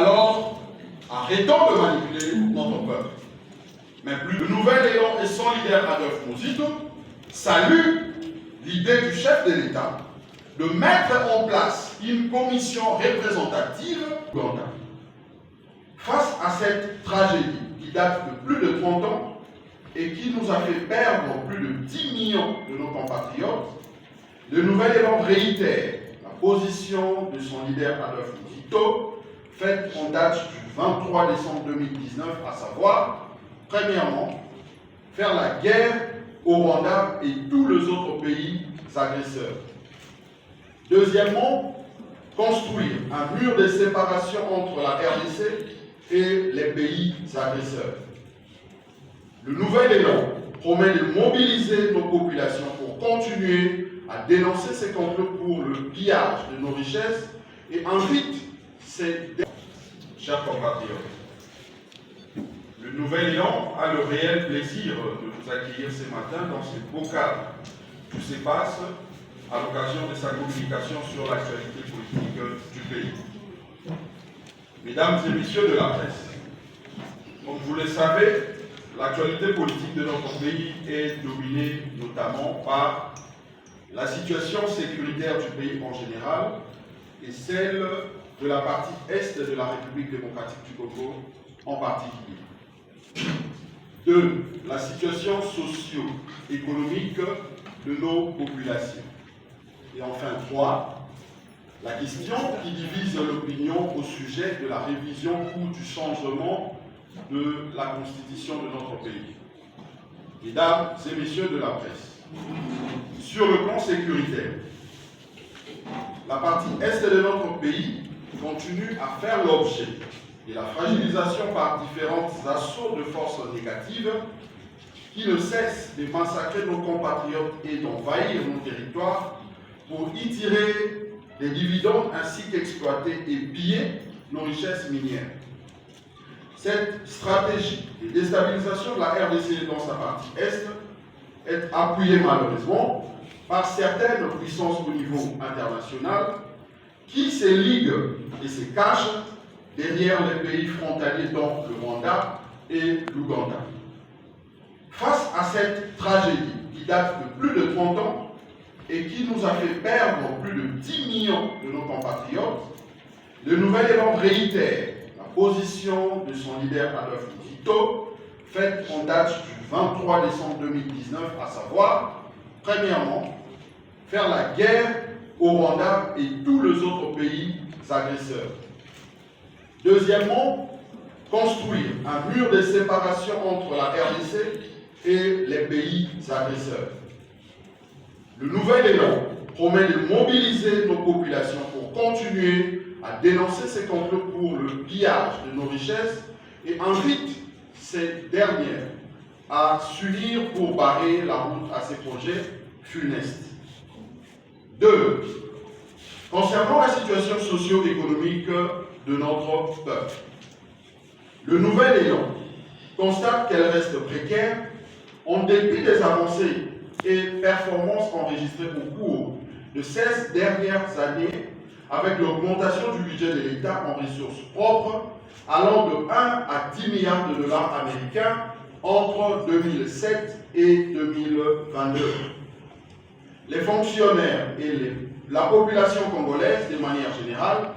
Alors, arrêtons de manipuler notre peuple. Mais plus le nouvel élan et son leader Adolphe Muzito salue l'idée du chef de l'État de mettre en place une commission représentative ougandais. Face à cette tragédie qui date de plus de 30 ans et qui nous a fait perdre plus de 10 millions de nos compatriotes, le nouvel élan réitère la position de son leader Adolphe Muzito, faite en date du 23 décembre 2019, à savoir, premièrement, faire la guerre au Rwanda et tous les autres pays agresseurs. Deuxièmement, construire un mur de séparation entre la RDC et les pays agresseurs. Le nouvel élan promet de mobiliser nos populations pour continuer à dénoncer ces complots pour le pillage de nos richesses et invite ces... Chers compatriotes, le nouvel élan a le réel plaisir de vous accueillir ce matin dans ce beau cadre. Tout se passe à l'occasion de sa communication sur l'actualité politique du pays. Mesdames et messieurs de la presse, comme vous le savez, l'actualité politique de notre pays est dominée notamment par la situation sécuritaire du pays en général et celle de la partie est de la République démocratique du Congo en particulier. 2. La situation socio-économique de nos populations. Et enfin 3. La question qui divise l'opinion au sujet de la révision ou du changement de la constitution de notre pays. Mesdames et messieurs de la presse, sur le plan sécuritaire, la partie est de notre pays continue à faire l'objet de la fragilisation par différents assauts de forces négatives qui ne cessent de massacrer nos compatriotes et d'envahir nos territoires pour y tirer des dividendes ainsi qu'exploiter et piller nos richesses minières. Cette stratégie de déstabilisation de la RDC dans sa partie est appuyée malheureusement par certaines puissances au niveau international qui se liguent et se cachent derrière les pays frontaliers dont le Rwanda et l'Ouganda. Face à cette tragédie qui date de plus de 30 ans et qui nous a fait perdre plus de 10 millions de nos compatriotes, le nouvel élan réitère la position de son leader Adolphe Muzito, faite en date du 23 décembre 2019, à savoir, premièrement, faire la guerre au Rwanda et tous les autres pays agresseurs. Deuxièmement, construire un mur de séparation entre la RDC et les pays agresseurs. Le nouvel élan promet de mobiliser nos populations pour continuer à dénoncer ces complots pour le pillage de nos richesses et invite ces dernières à s'unir pour barrer la route à ces projets funestes. 2. Concernant la situation socio-économique de notre peuple, le nouvel élan constate qu'elle reste précaire en dépit des avancées et performances enregistrées au cours de 16 dernières années avec l'augmentation du budget de l'État en ressources propres allant de 1 à 10 milliards de dollars américains entre 2007 et 2022. Les fonctionnaires et la population congolaise, de manière générale,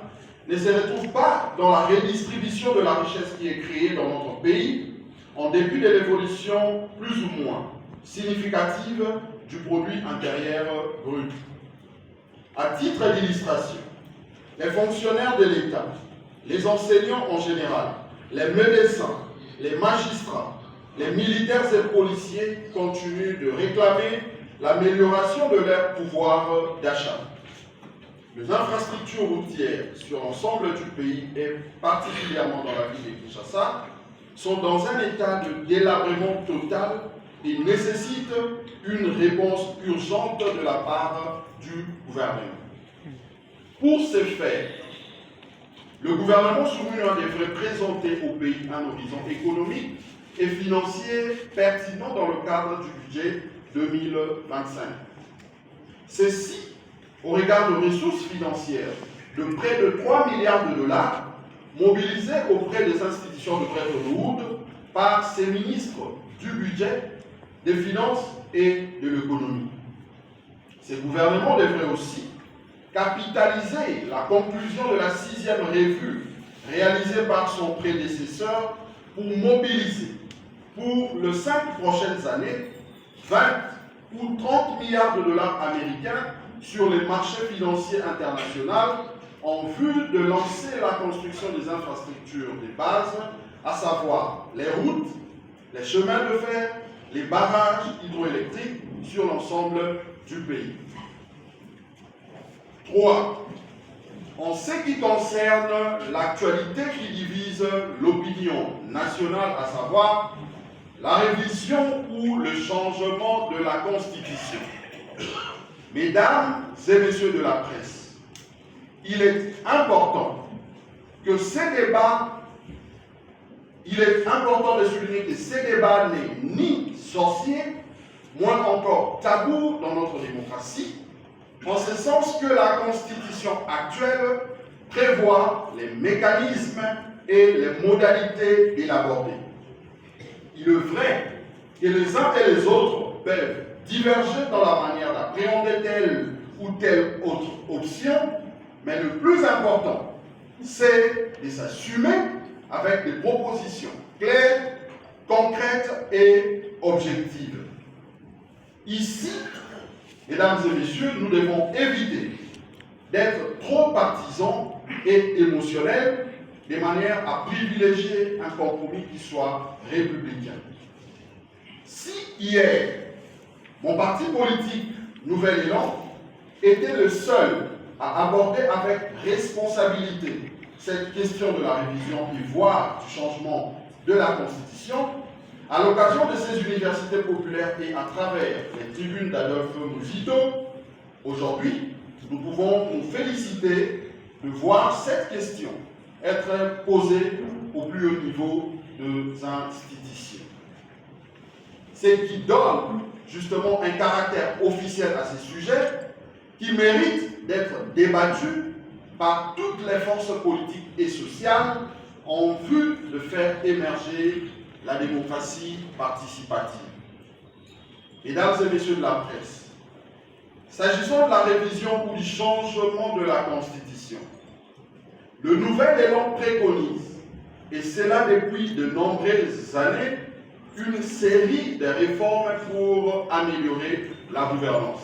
ne se retrouvent pas dans la redistribution de la richesse qui est créée dans notre pays, en dépit de l'évolution plus ou moins significative du produit intérieur brut. À titre d'illustration, les fonctionnaires de l'État, les enseignants en général, les médecins, les magistrats, les militaires et policiers continuent de réclamer l'amélioration de leur pouvoir d'achat. Les infrastructures routières sur l'ensemble du pays et particulièrement dans la ville de Kinshasa sont dans un état de délabrement total et nécessitent une réponse urgente de la part du gouvernement. Pour ce faire, le gouvernement souverain devrait présenter au pays un horizon économique et financier pertinent dans le cadre du budget 2025. Ceci, au regard de ressources financières de près de 3 milliards de dollars mobilisé auprès des institutions de Bretton Woods par ses ministres du budget, des finances et de l'économie. Ces gouvernements devraient aussi capitaliser la conclusion de la 6e revue réalisée par son prédécesseur pour mobiliser pour les 5 prochaines années 20 ou 30 milliards de dollars américains sur les marchés financiers internationaux en vue de lancer la construction des infrastructures de base, à savoir les routes, les chemins de fer, les barrages hydroélectriques sur l'ensemble du pays. 3. En ce qui concerne l'actualité qui divise l'opinion nationale, à savoir la révision ou le changement de la Constitution. Mesdames et messieurs de la presse, il est important de souligner que ces débats n'est ni sorcier, moins encore tabou dans notre démocratie, en ce sens que la Constitution actuelle prévoit les mécanismes et les modalités de l'aborder. Il est vrai que les uns et les autres peuvent diverger dans la manière d'appréhender telle ou telle autre option, mais le plus important, c'est de s'assumer avec des propositions claires, concrètes et objectives. Ici, mesdames et messieurs, nous devons éviter d'être trop partisans et émotionnels de manière à privilégier un compromis qui soit républicain. Si hier, mon parti politique Nouvel Élan était le seul à aborder avec responsabilité cette question de la révision et voire du changement de la Constitution, à l'occasion de ces universités populaires et à travers les tribunes d'Adolphe Muzito, aujourd'hui, nous pouvons nous féliciter de voir cette question être posée au plus haut niveau des institutions. Ce qui donne justement un caractère officiel à ces sujets qui méritent d'être débattus par toutes les forces politiques et sociales en vue de faire émerger la démocratie participative. Mesdames et messieurs de la presse, s'agissant de la révision ou du changement de la Constitution, le Nouvel Élan préconise, et cela depuis de nombreuses années, une série de réformes pour améliorer la gouvernance.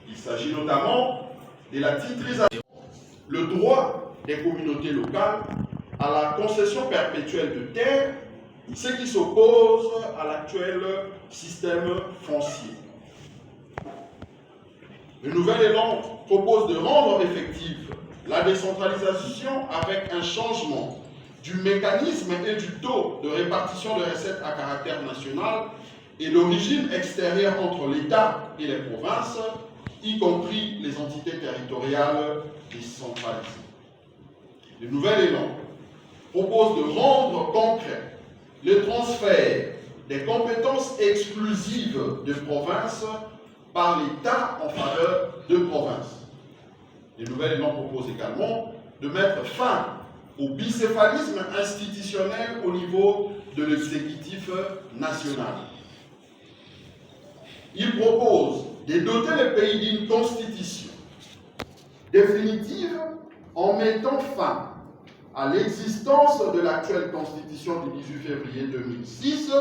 Il s'agit notamment de la titrisation, le droit des communautés locales à la concession perpétuelle de terres, ce qui s'oppose à l'actuel système foncier. Le Nouvel Élan propose de rendre effective la décentralisation avec un changement du mécanisme et du taux de répartition de recettes à caractère national et d'origine extérieure entre l'État et les provinces, y compris les entités territoriales décentralisées. Le Nouvel Élan propose de rendre concret le transfert des compétences exclusives de provinces par l'État en faveur de provinces. Le Nouvel Élan propose également de mettre fin au bicéphalisme institutionnel au niveau de l'exécutif national. Il propose de doter le pays d'une constitution définitive en mettant fin à l'existence de l'actuelle constitution du 18 février 2006,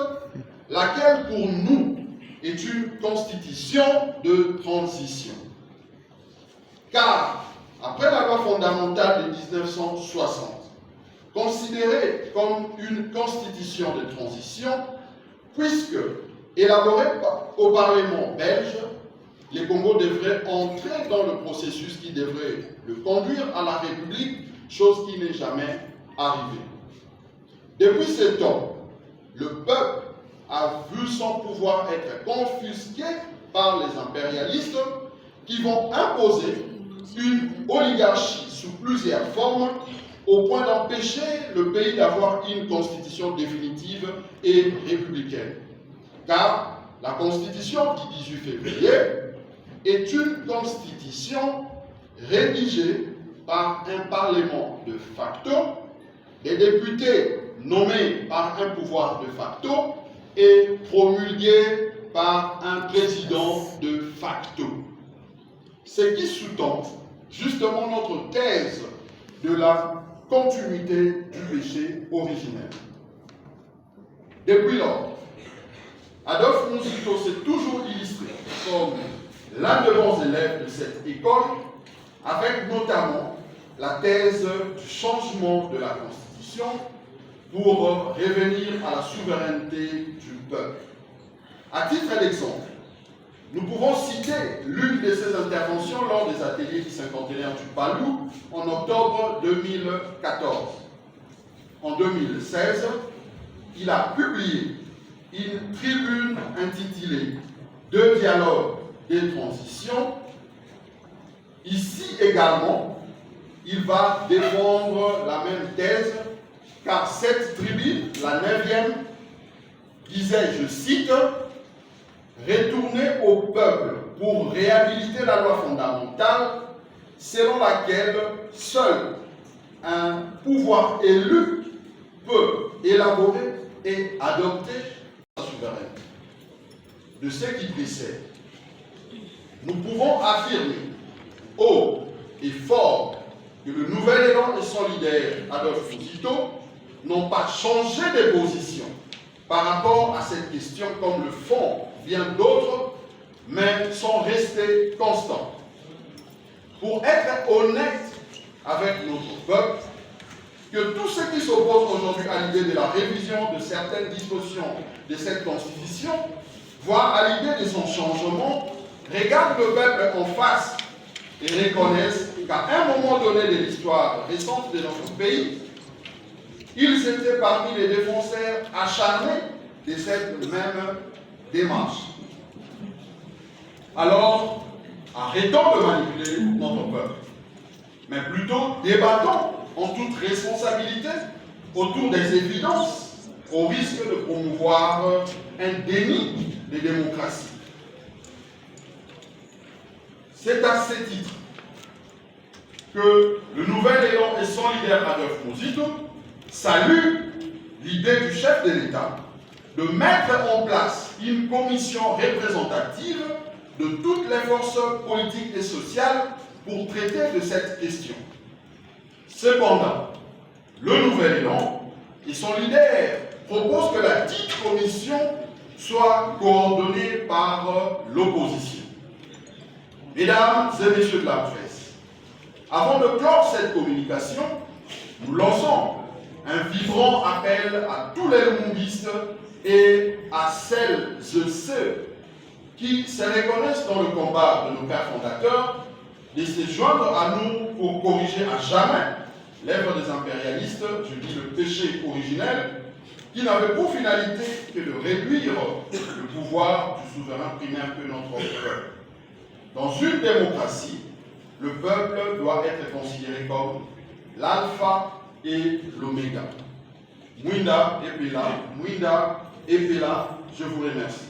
laquelle pour nous est une constitution de transition. Car, après la loi fondamentale de 1960, considérée comme une constitution de transition, puisque élaborée au Parlement belge, les Congos devraient entrer dans le processus qui devrait le conduire à la République, chose qui n'est jamais arrivée. Depuis ce temps, le peuple a vu son pouvoir être confisqué par les impérialistes qui vont imposer une oligarchie sous plusieurs formes au point d'empêcher le pays d'avoir une constitution définitive et républicaine. Car la constitution du 18 février est une constitution rédigée par un parlement de facto des députés nommés par un pouvoir de facto et promulgués par un président de facto. Ce qui sous-tend justement notre thèse de la continuité du péché originel. Depuis lors, Adolphe Muzito s'est toujours illustré comme l'un des bons élèves de cette école, avec notamment la thèse du changement de la Constitution pour revenir à la souveraineté du peuple. À titre d'exemple, nous pouvons citer l'une de ses interventions lors des ateliers du 51 du Palou en octobre 2014. En 2016, il a publié une tribune intitulée « Deux dialogues des transitions ». Ici également, il va défendre la même thèse, car cette tribune, la 9e, disait, je cite, « Retourner au peuple pour réhabiliter la loi fondamentale selon laquelle seul un pouvoir élu peut élaborer et adopter la souveraineté. » De ce qui précède, nous pouvons affirmer haut et fort que le nouvel élan et solidaire Adolphe Muzito n'ont pas changé de position par rapport à cette question comme le font bien d'autres, mais sont restés constants. Pour être honnête avec notre peuple, que tous ceux qui s'opposent aujourd'hui à l'idée de la révision de certaines dispositions de cette Constitution, voire à l'idée de son changement, regardent le peuple en face et reconnaissent qu'à un moment donné de l'histoire récente de notre pays, ils étaient parmi les défenseurs acharnés de cette même démarche. Alors, arrêtons de manipuler notre peuple, mais plutôt débattons en toute responsabilité autour des évidences, au risque de promouvoir un déni de démocratie. C'est à ce titre que le nouvel élan et solidaire Adolphe Muzito salue l'idée du chef de l'État de mettre en place une commission représentative de toutes les forces politiques et sociales pour traiter de cette question. Cependant, le nouvel élan et son leader proposent que la dite commission soit coordonnée par l'opposition. Mesdames et messieurs de la presse, avant de clore cette communication, nous lançons un vibrant appel à tous les lumumbistes et à celles et ceux qui se reconnaissent dans le combat de nos pères fondateurs de se joindre à nous pour corriger à jamais l'œuvre des impérialistes, je dis le péché originel, qui n'avait pour finalité que de réduire le pouvoir du souverain primaire que notre peuple. Dans une démocratie, le peuple doit être considéré comme l'alpha et l'oméga. Mwinda et Pela, je vous remercie.